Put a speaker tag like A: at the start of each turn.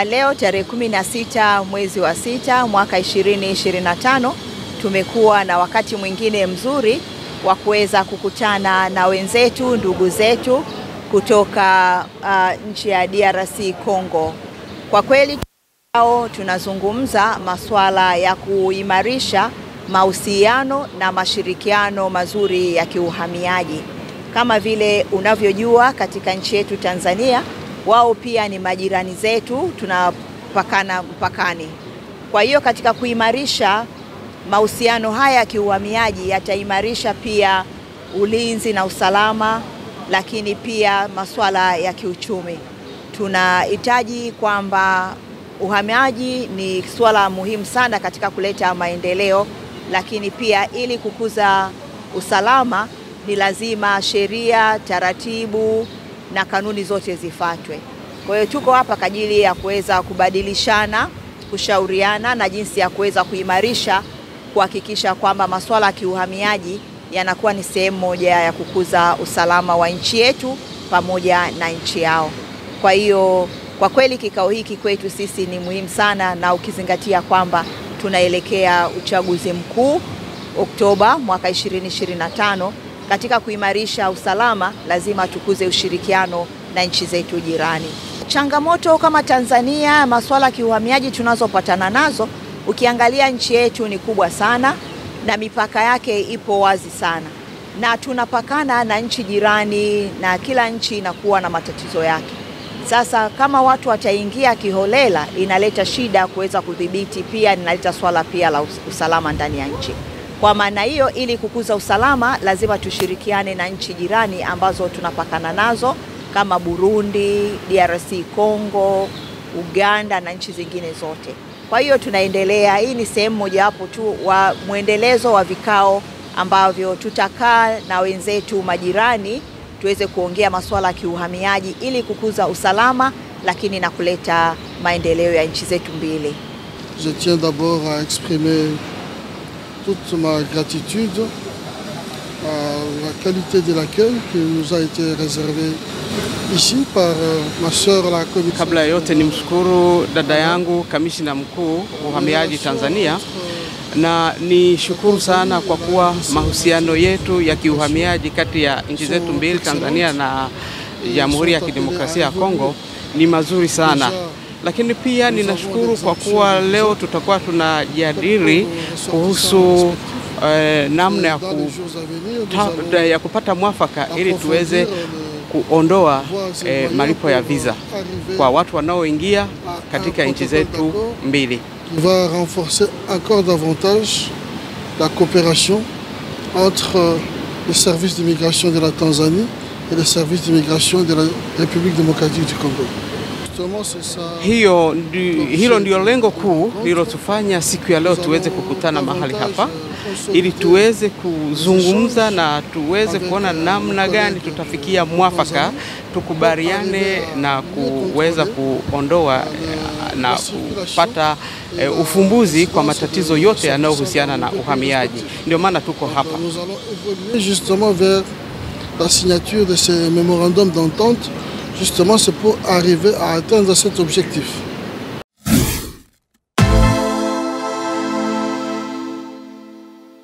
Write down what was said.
A: Leo tarehe 16 mwezi wa 6 mwaka 2025 tumekuwa na wakati mwingine mzuri wa kuweza kukutana na wenzetu, ndugu zetu kutoka nchi ya DRC Congo. Kwa kweli tunazungumza masuala ya kuimarisha mahusiano na mashirikiano mazuri ya kiuhamiaji. Kama vile unavyojua, katika nchi yetu Tanzania, wao pia ni majirani zetu, tunapakana mpakani. Kwa hiyo katika kuimarisha mahusiano haya ya kiuhamiaji, yataimarisha pia ulinzi na usalama, lakini pia masuala ya kiuchumi. Tunahitaji kwamba uhamiaji ni swala muhimu sana katika kuleta maendeleo, lakini pia ili kukuza usalama ni lazima sheria, taratibu na kanuni zote zifuatwe. Kwa hiyo tuko hapa kwa ajili ya kuweza kubadilishana, kushauriana na jinsi ya kuweza kuimarisha, kuhakikisha kwamba masuala ya kiuhamiaji yanakuwa ni sehemu moja ya kukuza usalama wa nchi yetu pamoja na nchi yao. Kwa hiyo kwa kweli kikao hiki kwetu sisi ni muhimu sana, na ukizingatia kwamba tunaelekea uchaguzi mkuu Oktoba mwaka 2025. Katika kuimarisha usalama lazima tukuze ushirikiano na nchi zetu jirani. Changamoto kama Tanzania, masuala ya kiuhamiaji tunazopatana nazo, ukiangalia nchi yetu ni kubwa sana na mipaka yake ipo wazi sana, na tunapakana na nchi jirani na kila nchi inakuwa na matatizo yake. Sasa kama watu wataingia kiholela, inaleta shida kuweza kudhibiti, pia inaleta swala pia la usalama ndani ya nchi. Kwa maana hiyo, ili kukuza usalama lazima tushirikiane na nchi jirani ambazo tunapakana nazo kama Burundi, DRC Congo, Uganda na nchi zingine zote. Kwa hiyo tunaendelea, hii ni sehemu moja hapo tu wa muendelezo wa vikao ambavyo tutakaa na wenzetu majirani tuweze kuongea masuala ya kiuhamiaji ili kukuza usalama, lakini na kuleta maendeleo ya nchi zetu mbili.
B: Je tiens d'abord à exprimer toute ma gratitude à la qualité de l'accueil qui nous a été réservé ici par ma sœur la commissaire.
C: Kabla yote ni mshukuru dada yangu kamishna mkuu uhamiaji Tanzania, na ni shukuru sana kwa kuwa mahusiano yetu ya kiuhamiaji kati ya nchi zetu mbili, Tanzania na Jamhuri ya Kidemokrasia ya Kongo, ni mazuri sana. Lakini pia ninashukuru kwa kuwa leo tutakuwa tunajadili kuhusu namna ya kupata mwafaka ili tuweze kuondoa malipo ya visa kwa watu wanaoingia katika nchi zetu mbili.
B: Va renforcer encore davantage la coopération entre les services d'immigration de la Tanzanie et les services d'immigration de la République démocratique du Congo.
C: Hilo ndio lengo kuu lilotufanya siku ya leo tuweze kukutana mahali hapa ili tuweze kuzungumza na tuweze kuona namna gani tutafikia mwafaka, tukubaliane na kuweza kuondoa na kupata ufumbuzi kwa matatizo yote yanayohusiana na uhamiaji. Ndio maana tuko hapa.
B: Nous allons évoluer justement vers la signature de ces mémorandums d'entente. Justement, c'est pour arriver à atteindre cet objectif.